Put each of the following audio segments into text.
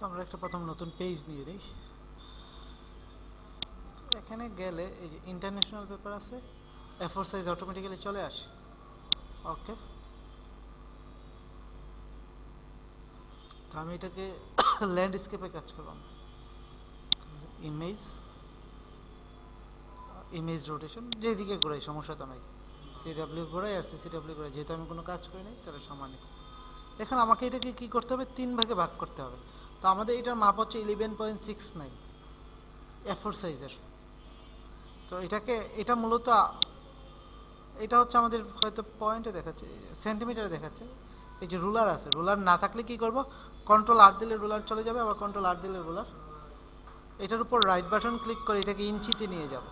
তো আমরা একটা প্রথম নতুন পেজ নিয়ে নিই। এখানে গেলে এই যে ইন্টারন্যাশনাল পেপার আছে, A4 সাইজ অটোমেটিক্যালি চলে আসে। ওকে, তো আমি এটাকে ল্যান্ডস্কেপে কাজ করলাম। ইমেজ রোটেশন যেদিকে ঘোরাই সমস্যা তো নাই, CW ঘোরাই আর CCW ঘোরাই, যেহেতু আমি কোনো কাজ করি নাই তাহলে সমানই। এখন আমাকে এটাকে কি করতে হবে, 3 ভাগে ভাগ করতে হবে। তো আমাদের এটার মাপ হচ্ছে 11.69 A4 সাইজের। তো এটা মূলত এটা হচ্ছে আমাদের হয়তো পয়েন্টে দেখাচ্ছে, সেন্টিমিটারে দেখাচ্ছে। এই যে রুলার আছে, রুলার না থাকলে কি করব, Ctrl+R দিলে রুলার চলে যাবে, আবার Ctrl+R দিলে রুলার। এটার উপর রাইট বাটন ক্লিক করে এটাকে ইঞ্চিতে নিয়ে যাব।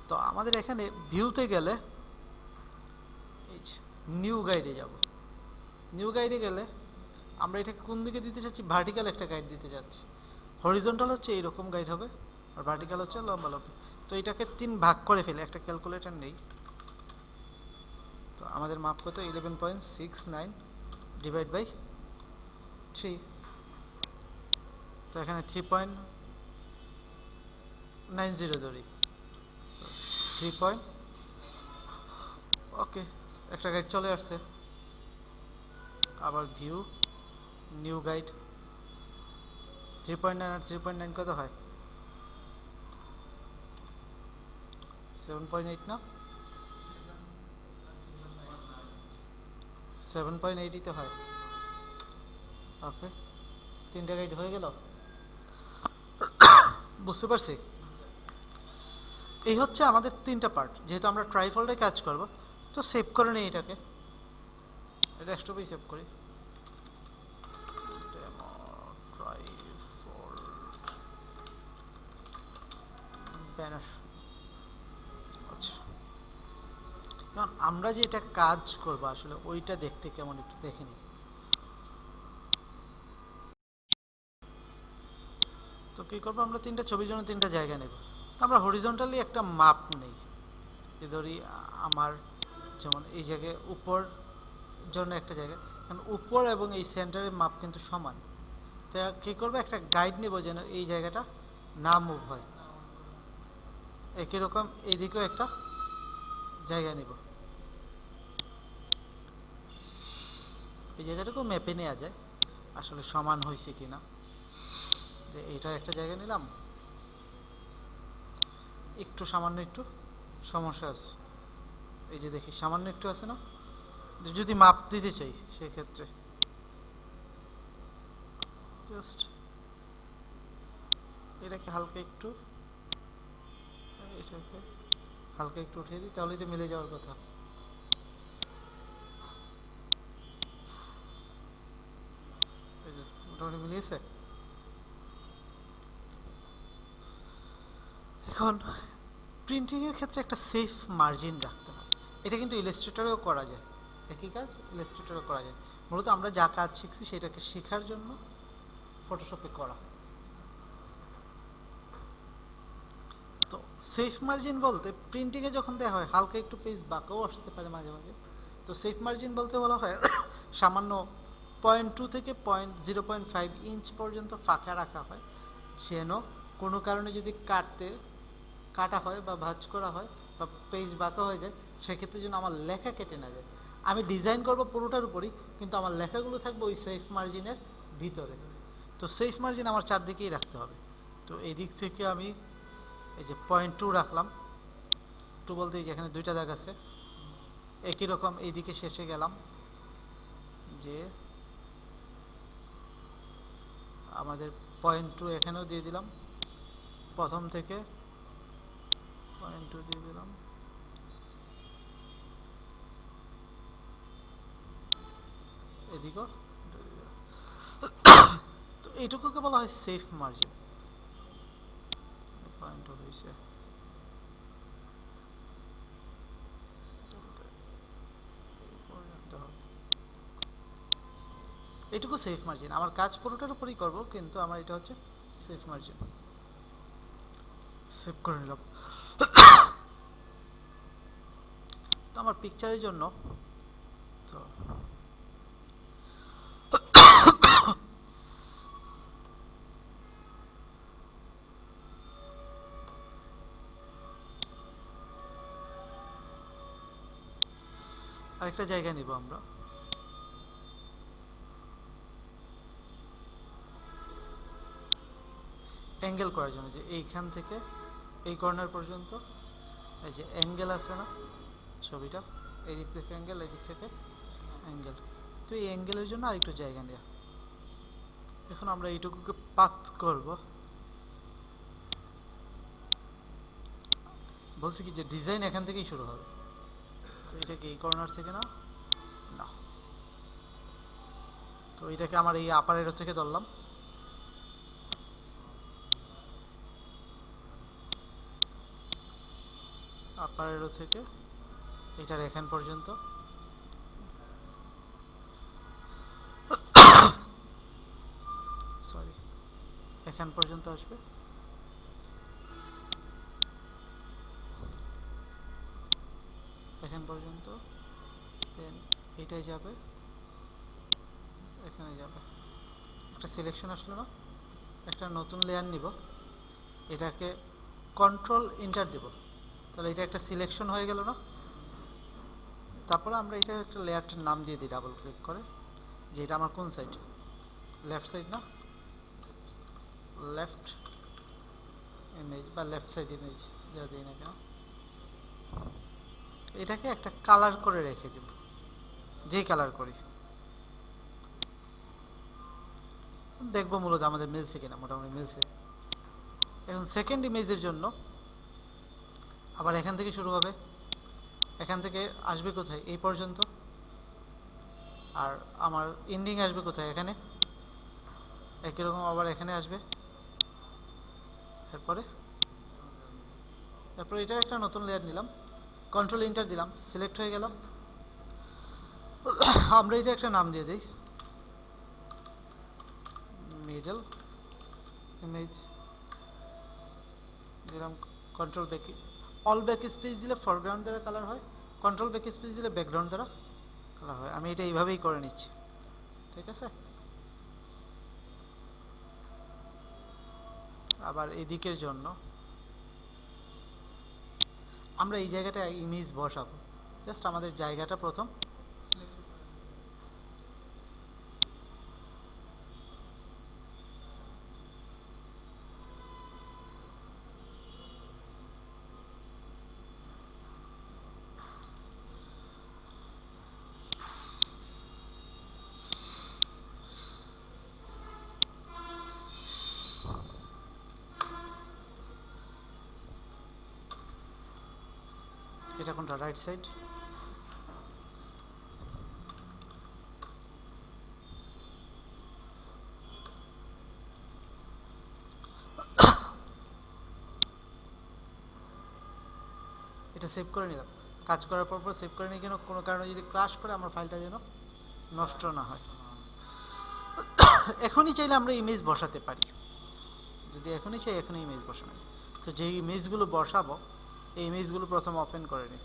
তো আমাদের এখানে ভিউতে গেলে এই যে নিউ গাইডে যাব। নিউ গাইডে গেলে আমরা এটাকে কোন দিকে দিতে চাচ্ছি, ভার্টিক্যাল একটা গাইড দিতে চাচ্ছি। হরিজন্টাল হচ্ছে এইরকম গাইড হবে, আর ভার্টিক্যাল হচ্ছে লম্বা লম্বা। তো এটাকে 3 ভাগ করে ফেলে, একটা ক্যালকুলেটর নেই। তো আমাদের মাপ কত, 11.69 ডিভাইড বাই 3। তো এখানে 3.90 ধরি, 3 ওকে, একটা গাইড চলে আসছে। আবার ভিউ, নিউ গাইড, 3.9 আর 3.9 কত হয়, 7.8 না, 7.8 তো হয়। ওকে, 3টা গাইড হয়ে গেল, বুঝতে পারছি। এই হচ্ছে আমাদের 3টা পার্ট। যেহেতু আমরা ট্রাইফোল্ডে কাজ করব, তো সেভ করে নিই এটাকে, ডেস্কটপেই সেভ করি। ব্যানার। আচ্ছা, কারণ আমরা যে এটা কাজ করবো আসলে ওইটা দেখতে কেমন একটু দেখে নিই। তো কী করবো, আমরা 3টা ছবির জন্য 3টা জায়গা নেব। তো আমরা হরিজন্টালি একটা মাপ নেই। এ ধরি আমার যেমন এই জায়গায় উপর জন্য একটা জায়গা, কারণ উপর এবং এই সেন্টারের মাপ কিন্তু সমান। তো কী করবো, একটা গাইড নেব যেন এই জায়গাটা না মুভ হয়। একই রকম এইদিকেও একটা জায়গা নেব, এই জায়গাটাকেও ম্যাপে নেওয়া যায় আসলে সমান হয়েছে কিনা। যে এটা একটা জায়গা নিলাম, একটু সামান্য একটু সমস্যা আছে, এই যে দেখি সামান্য একটু আছে না, যদি মাপ দিতে চাই সেক্ষেত্রে জাস্ট এটাকে হালকা একটু উঠিয়ে দিই, তাহলেই তো মিলে যাওয়ার কথা। এই যে মোটামুটি মিলিয়েছে। এখন প্রিন্টিংয়ের ক্ষেত্রে একটা সেফ মার্জিন রাখতে হয়। এটা কিন্তু ইলাস্ট্রেটরেও করা যায়, একই কাজ ইলাস্ট্রেটরেও করা যায়। মূলত আমরা যা কাজ শিখছি সেটাকে শেখার জন্য ফটোশপে করা। তো সেফ মার্জিন বলতে প্রিন্টিংয়ে যখন দেওয়া হয় হালকা একটু পেজ বাঁকাও আসতে পারে মাঝে মাঝে। তো সেফ মার্জিন বলতে বলা হয় সামান্য 0.2 থেকে 0.5 ইঞ্চ পর্যন্ত ফাঁকা রাখা হয়, যেন কোনো কারণে যদি কাটা হয় বা ভাঁজ করা হয় বা পেজ বাঁকা হয়ে যায়, সেক্ষেত্রে যেন আমার লেখা কেটে না যায়। আমি ডিজাইন করব পুরোটার উপরই, কিন্তু আমার লেখাগুলো থাকবে ওই সেফ মার্জিনের ভিতরে। তো সেফ মার্জিন আমার চারদিকেই রাখতে হবে। তো এই দিক থেকে আমি এই যে 0.2 রাখলাম। 2 বলতে এই যে এখানে 2টা দাগ আছে। একই রকম এইদিকে শেষে গেলাম, যে আমাদের 0.2 এখানেও দিয়ে দিলাম, প্রথম থেকে 0.2 দিয়ে দিলাম। এদিকেও তো এইটুকুকে বলা হয় সেফ মার্জিন। 0.2 হয়েছে, এইটুকু সেফ মার্জিন। আমার কাজ পুরোটার উপরই করব, কিন্তু আমার এটা হচ্ছে সেফ মার্জিন। সেভ করে নিলাম। তো আমার পিকচারের জন্য তো আরেকটা জায়গা নিব আমরা, অ্যাঙ্গেল করার জন্য, যে এইখান থেকে এই কর্নার পর্যন্ত এই যে অ্যাঙ্গেল আছে না ছবিটা, এই দিক থেকে অ্যাঙ্গেল, এই দিক থেকে অ্যাঙ্গেল, তো এই অ্যাঙ্গেলের জন্য আরেকটু জায়গা নেওয়া। এখন আমরা এইটুকুকে পাত করব, বলছি কি যে ডিজাইন এখান থেকেই শুরু হবে, তো এটাকে এই কর্নার থেকে না, তো এটাকে আমার এই আপার এরো থেকে ধরলাম, আপার এরো থেকে এটার এখান পর্যন্ত, সরি এখান পর্যন্ত আসবে, এখান পর্যন্ত, দেন এইটাই যাবে, এখানে যাবে। একটা সিলেকশন আসলো না, একটা নতুন লেয়ার নিব, এটাকে কন্ট্রোল ইন্টার দেব, তাহলে এটা একটা সিলেকশন হয়ে গেল না। তারপরে আমরা এটা একটা লেয়ারটার নাম দিয়ে দিই ডাবল ক্লিক করে, যে এটা আমার কোন সাইড, লেফট সাইড না, লেফট ইমেজ বা লেফট সাইড ইমেজ যা দিই না কেন, এটাকে একটা কালার করে রেখে দেব, যেই কালার করি দেখবো মূলত আমাদের মিলছে কিনা, মোটামুটি মিলছে। এখন সেকেন্ড ইমেজের জন্য আবার এখান থেকে শুরু হবে, এখান থেকে আসবে কোথায়, এই পর্যন্ত, আর আমার এন্ডিং আসবে কোথায়, এখানে, একই রকম আবার এখানে আসবে, এরপরে এটা একটা নতুন লেয়ার নিলাম, কন্ট্রোল ইন্টার দিলাম, সিলেক্ট হয়ে গেল। আমরা এটা একটা নাম দিয়ে দিই, মিডল ইমেজ দিলাম, control back, all back space দিলে ফরগ্রাউন্ড দ্বারা কালার হয়, কন্ট্রোল ব্যাক স্পেস দিলে ব্যাকগ্রাউন্ড দ্বারা কালার হয়। আমি এটা এইভাবেই করে নিচ্ছি, ঠিক আছে। আবার এদিকের জন্য আমরা এই জায়গাটা ইমেজ বসাবো, জাস্ট আমাদের জায়গাটা প্রথম এটা কোনটা, রাইট সাইড, এটা সেভ করে নিলাম। কাজ করার পর সেভ করে নিই, কেন কোনো কারণে যদি ক্রাশ করে আমার ফাইলটা যেন নষ্ট না হয়। এখনই চাইলে আমরা ইমেজ বসাতে পারি, যদি এখনই চাই এখনই ইমেজ বসানো। তো যেই ইমেজগুলো বসাবো এই ইমেজগুলো প্রথম ওপেন করে নিই,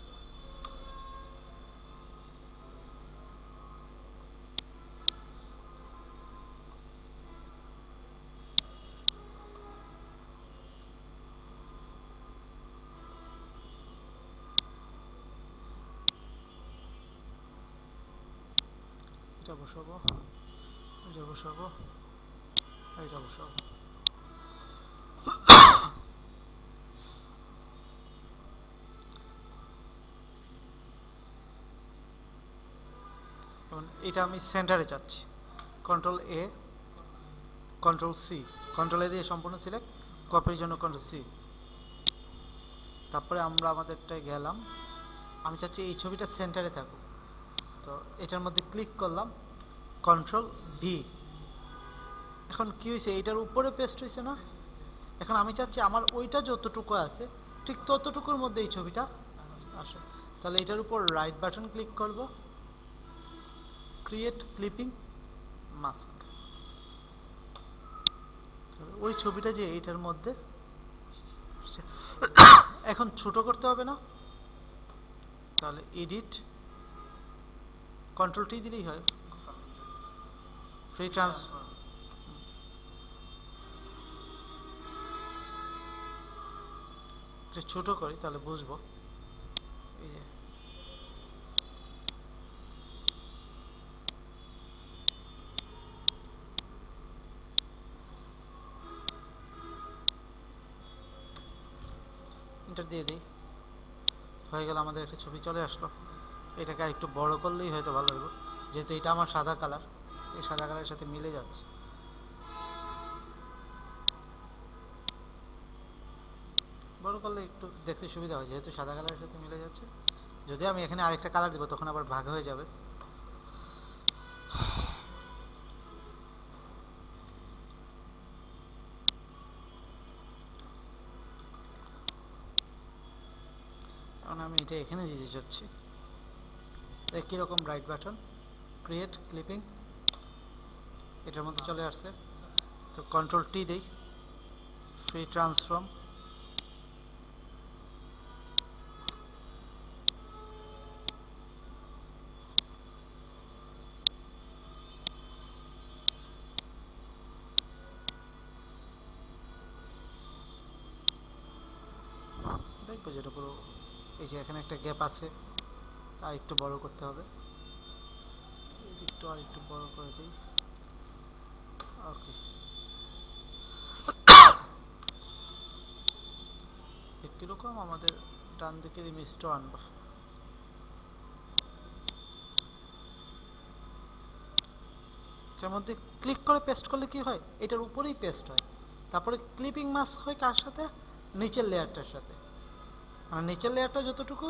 এটা বসাবো, এটা বসাবো, এটা বসাবো। এখন এটা আমি সেন্টারে যাচ্ছি, কন্ট্রোল এ, কন্ট্রোল সি, কন্ট্রোল এ দিয়ে সম্পূর্ণ সিলেক্ট, কপির জন্য কন্ট্রোল সি। তারপরে আমরা আমাদেরটায় গেলাম, আমি চাচ্ছি এই ছবিটা সেন্টারে থাকুক, তো এটার মধ্যে ক্লিক করলাম, কন্ট্রোল ডি। এখন কি হয়েছে, এইটার উপরে পেস্ট হয়েছে না। এখন আমি চাচ্ছি আমার ওইটা যতটুকু আছে ঠিক ততটুকুর মধ্যে এই ছবিটা আসে, তাহলে এটার উপর রাইট বাটন ক্লিক করব, ক্রিয়েট ক্লিপিং মাস্ক, ওই ছবিটা যে এইটার মধ্যে। এখন ছোট করতে হবে না, তাহলে এডিট, কন্ট্রোল টি দিলেই হয়, ফ্রি ট্রান্সফার। ছোট করি তাহলে বুঝবো, এই যে এন্টার দিয়ে দিই, হয়ে গেল, আমাদের একটা ছবি চলে আসলো। এটাকে একটু বড় করলেই হয়তো ভালো হইব, যেহেতু এটা আমার সাদা কালার, এই সাদা কালারের সাথে মিলে যাচ্ছে। বড় করলে একটু দেখতে সুবিধা হয়, যেহেতু সাদা কালারের সাথে মিলে যাচ্ছে। যদি আমি এখানে আরেকটা কালার দিব তখন আবার ভাগ হয়ে যাবে। কারণ আমি এটা এখানে দিতে চাচ্ছি। একই রকম রাইট বাটন, ক্রিয়েট ক্লিপিং, এটার মধ্যে চলে আসছে। তো কন্ট্রোল টি দেই, ফ্রি ট্রান্সফর্ম, দেখবো যেটা পুরো, এই যে এখানে একটা গ্যাপ আছে, আর একটু বড় করতে হবে, একটু আর একটু বড় করে দিই। ওকে, কিরকম আমাদের ডান দিকের ইমেজটাও আনবো। এটার মধ্যে ক্লিক করে পেস্ট করলে কি হয়, এটার উপরেই পেস্ট হয়। তারপরে ক্লিপিং মাস্ক হয় কার সাথে, নিচের লেয়ারটার সাথে, মানে নিচের লেয়ারটা যতটুকু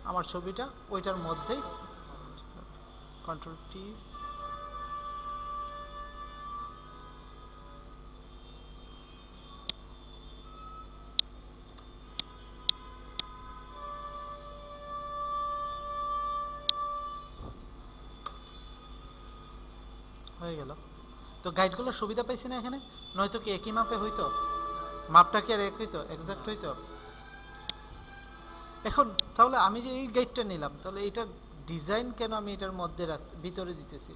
আমার ছবিটা ওইটার মধ্যেই। কন্ট্রোল টি, হয়ে গেল। তো গাইডগুলোর সুবিধা পাইছি না এখানে, নয়তো কি একই মাপে হইতো, মাপটা কি আর এক হইতো, এক্সাক্ট হইতো। এখন তাহলে আমি যে এই গাইডটা নিলাম, তাহলে এইটার ডিজাইন কেন আমি এটার মধ্যে ভিতরে দিতেছি?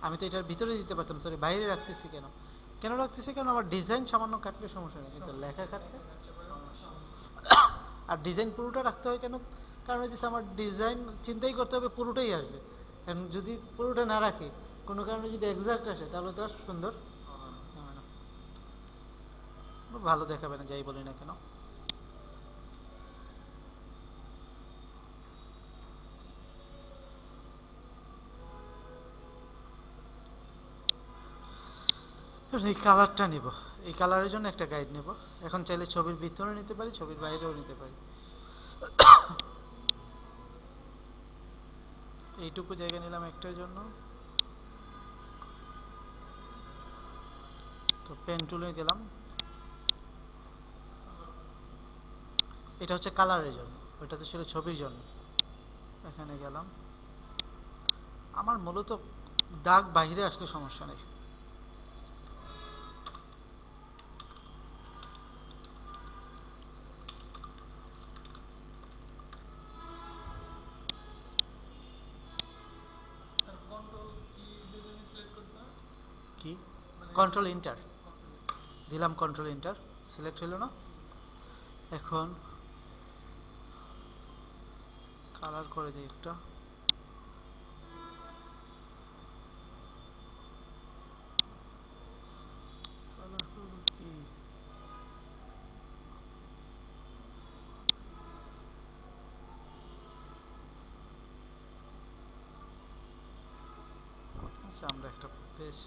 আমি তো এটার ভিতরে দিতে পারতাম, সরি বাইরে রাখতেছি কেন? কেন রাখতেছি? কারণ আমার ডিজাইন সামান্য কাটলে সমস্যা নেই, কিন্তু লেখা কাটলে। আর ডিজাইন পুরোটা রাখতে হয় কেন? কারণ হচ্ছে আমার ডিজাইন চিন্তাই করতে হবে পুরোটাই আসবে। কারণ যদি পুরোটা না রাখি, কোনো কারণে যদি এক্সাক্ট আসে, তাহলে তো আর সুন্দর হবে না, ভালো দেখাবে না, যাই বলি না কেন। এই কালারটা নিব, এই কালারের জন্য একটা গাইড নেব। এখন চাইলে ছবির ভিতরে নিতে পারি, ছবির বাইরেও নিতে পারি। এইটুকু জায়গা নিলাম একটার জন্য। তো পেন টুলে গেলাম, এটা হচ্ছে কালারের জন্য, ওইটা তো ছিল ছবির জন্য। এখানে গেলাম, আমার মূলত দাগ বাইরে আসলে সমস্যা নেই। কি কন্ট্রোল ইন্টার দিলাম, কন্ট্রোল ইন্টার, সিলেক্ট হলো না। এখন কালার করে দিই একটা, কালার করব কি, আচ্ছা আমরা একটা পেজ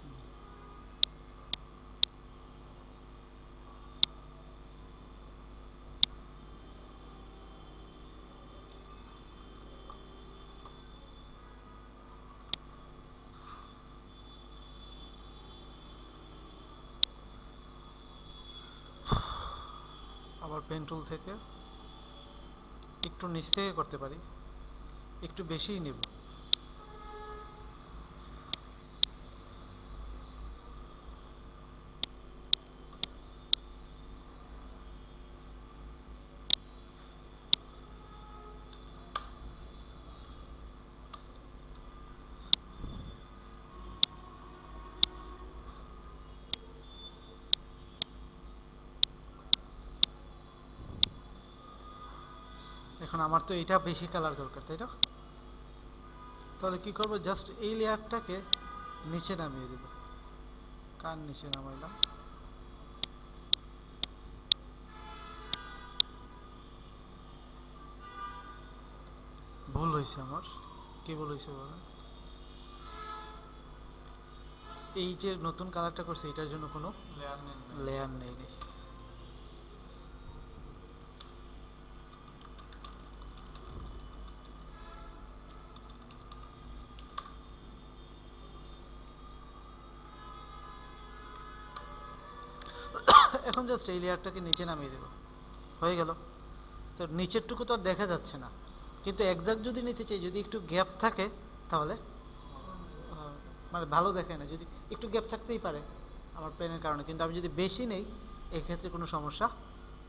আবার পেন টুল থেকে একটু নিচ থেকে করতে পারি, একটু বেশিই নেব। এখন আমার তো এটা বেশি কালার দরকার, তাই না? তাহলে কি করব, জাস্ট এই লেয়ারটাকে নিচে নামিয়ে দেব। কার নিচে নামাইলাম, ভুল হয়েছে আমার, কি ভুল হয়েছে বলেন? এই যে নতুন কালারটা করছে এটার জন্য কোনো লেয়ার নেই। এখন জাস্ট এই লেয়ারটাকে নিচে নামিয়ে দেবো, হয়ে গেল। তো নিচেরটুকু তো আর দেখা যাচ্ছে না, কিন্তু একজাক্ট যদি নিতে চাই, যদি একটু গ্যাপ থাকে তাহলে মানে ভালো দেখে না, যদি একটু গ্যাপ থাকতেই পারে আমার পেনের কারণে, কিন্তু আমি যদি বেশি নেই এক্ষেত্রে কোনো সমস্যা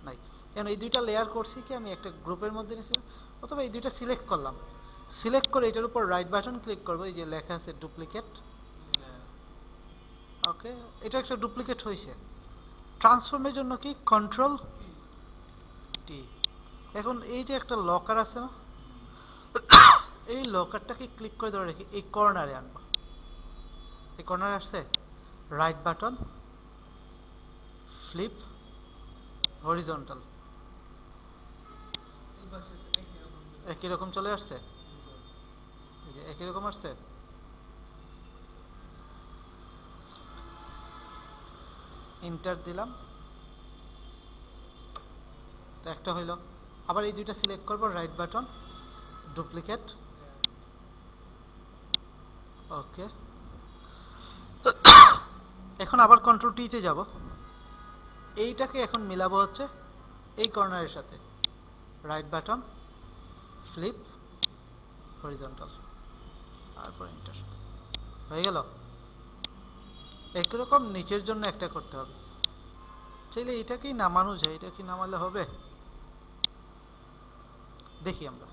নাই। এখন এই দুইটা লেয়ার করছি কি আমি একটা গ্রুপের মধ্যে নিয়েছি, অথবা এই দুইটা সিলেক্ট করলাম, সিলেক্ট করে এটার উপর রাইট বাটন ক্লিক করবো, এই যে লেখা আছে ডুপ্লিকেট। ওকে, এটা একটা ডুপ্লিকেট হয়েছে। ট্রান্সফর্মের জন্য কি কন্ট্রোল টি। এখন এই যে একটা লকার আছে না, এই লকারটাকে ক্লিক করে ধরে রেখে এই কর্নারে আনবো, এই কর্নারে আসছে, রাইট বাটন ফ্লিপ হরিজন্টাল, একই রকম চলে আসছে, এই যে একই রকম আসছে। ইন্টার দিলাম, তো একটা হইল। আবার এই দুইটা সিলেক্ট করবো, রাইট বাটন ডুপ্লিকেট, ওকে। এখন আবার কন্ট্রোল টিতে যাব, এইটাকে এখন মিলাবো হচ্ছে এই কর্নারের সাথে, রাইট বাটন ফ্লিপ হরিজন্টাল, তারপর ইন্টার, হয়ে গেল। একই রকম নিচের জন্য একটা করতে হবে, চাইলে এটাকেই নামানো যায়, এটা কি নামালে হবে দেখি আমরা।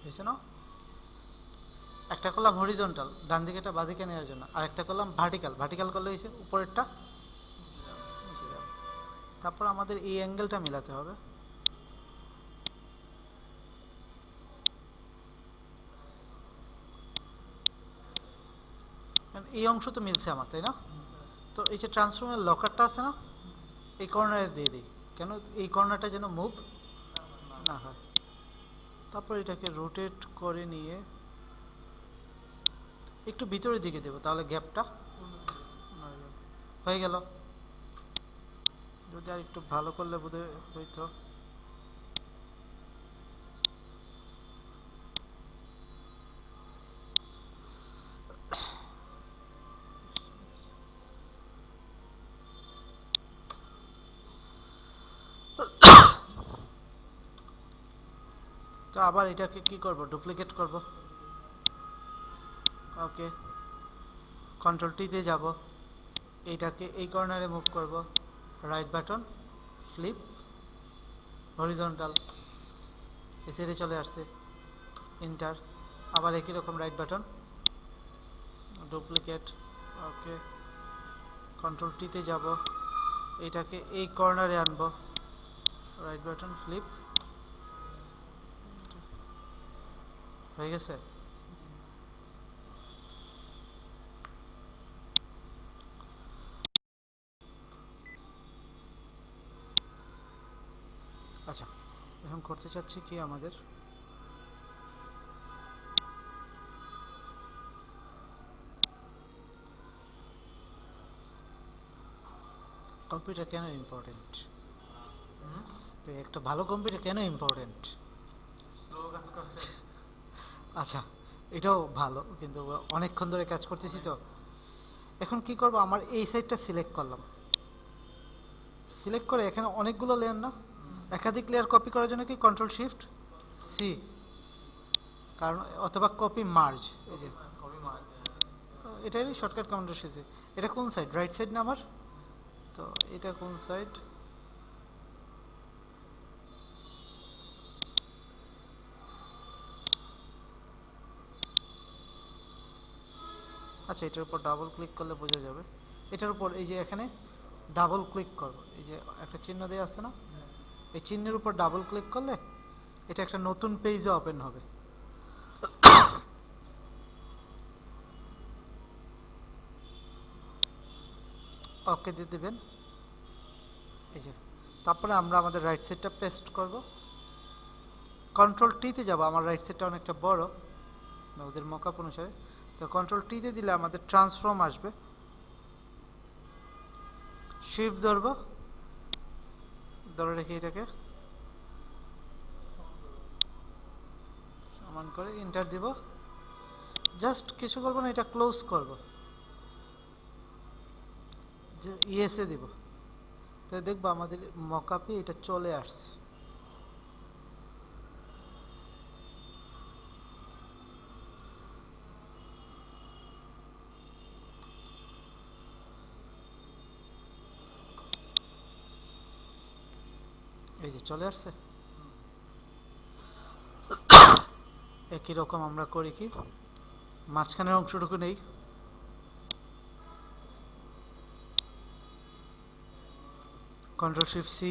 হয়েছে না? একটা করলাম হরিজন্টাল, ডান দিকেটা বাঁদিকে নেওয়ার জন্য, আর একটা করলাম ভার্টিক্যাল, ভার্টিক্যাল করলে হয়েছে উপরেরটা। তারপর আমাদের এই অ্যাঙ্গেলটা মিলাতে হবে, এই অংশ তো মিলছে আমার, তাই না? তো এই যে ট্রান্সফর্মের লকারটা আছে না, এই কর্নারে দিয়ে দিই, কেন এই কর্নারটা যেন মুভ না হয়। তারপর এটাকে রোটেট করে নিয়ে একটু ভিতরের দিকে দেবো, তাহলে গ্যাপটা হয়ে গেল। যদি আর একটু ভালো করলে বোধহয় হইতো। তো আবার এটাকে কি করব, ডুপ্লিকেট করব, ওকে। কন্ট্রোল টিতে যাব, এইটাকে এই কর্নারে মুভ করব, রাইট বাটন ফ্লিপ হরিজন্টাল, এই সাইডে চলে আসছে, ইন্টার। আবার একই রকম রাইট বাটন ডুপ্লিকেট, ওকে। কন্ট্রোল টিতে যাব, এইটাকে এই কর্নারে আনব, রাইট বাটন ফ্লিপ, হয়ে গেছে। আচ্ছা, এখন করতে চাচ্ছি কি, আমাদের কম্পিউটার কেন ইম্পর্টেন্ট, একটা ভালো কম্পিউটার কেন ইম্পর্টেন্ট? আচ্ছা, এটাও ভালো, কিন্তু অনেকক্ষণ ধরে কাজ করতেছি তো। এখন কি করব, আমার এই সাইডটা সিলেক্ট করলাম, সিলেক্ট করে এখানে অনেকগুলো লেয়ার না, একাধিক লেয়ার কপি করার জন্য কি কন্ট্রোল শিফট সি, কারণ অথবা কপি মার্জ, এই যে এটাই শর্টকাট কমান্ডের শেষে। এটা কোন সাইড, রাইট সাইড না আমার? তো এটা কোন সাইড, আচ্ছা এটার উপর ডাবল ক্লিক করলে বোঝা যাবে। এটার উপর এই যে এখানে ডাবল ক্লিক করব, এই যে একটা চিহ্ন দেওয়া আছে না, এই চিহ্নের উপর ডাবল ক্লিক করলে এটা একটা নতুন পেজে ওপেন হবে। ওকে দিয়ে দেবেন। এই যে তারপরে আমরা আমাদের রাইট সাইডটা পেস্ট করব, কন্ট্রোল টিতে যাব, আমার রাইট সাইডটা অনেকটা বড় ওদের মকআপ অনুসারে, তো কন্ট্রোল টিতে দিলে আমাদের ট্রান্সফর্ম আসবে। শিফট ধরবো, ধরে রেখে এটাকে সমান করে এন্টার দিব। জাস্ট কিছু করবো না, এটা ক্লোজ করব, যে ইয়েসে দিব, তাই দেখবো আমাদের মকআপে এটা চলে আসছে। এই যে চলে আসছে। একই রকম আমরা করি কি, মাঝখানের অংশটুকু নেই, কন্ট্রোল শিফট সি,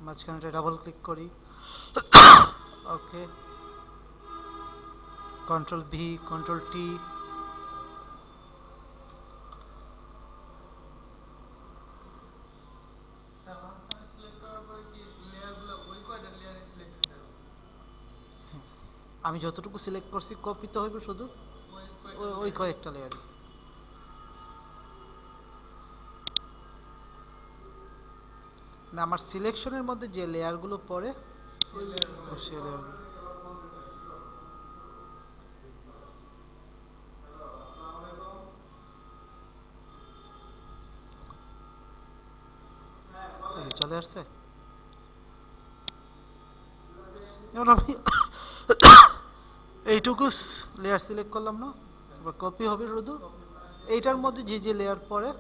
মাঝখানেটা ডাবল ক্লিক করি, okay, control V, control T, আমি যতটুকু সিলেক্ট করছি কপি তো হইবে শুধু ওই কয়েকটা লেয়ারই। না, আমার সিলেকশনের মধ্যে যে লেয়ারগুলো পড়ে সেই লেয়ারগুলো। চলে আসছে। যেমন আমি এইটুকু লেয়ার সিলেক্ট করলাম না, তারপর কপি হবে শুধু এইটার মধ্যে যে যে লেয়ার পড়ে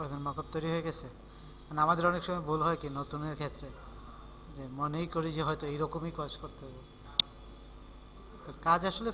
ওদের মকআপ তৈরি হয়ে গেছে। মানে আমাদের অনেক সময় ভুল হয় কি নতুনের ক্ষেত্রে, যে মনেই করি যে হয়তো এইরকমই কাজ করতে হবে, তো কাজ আসলে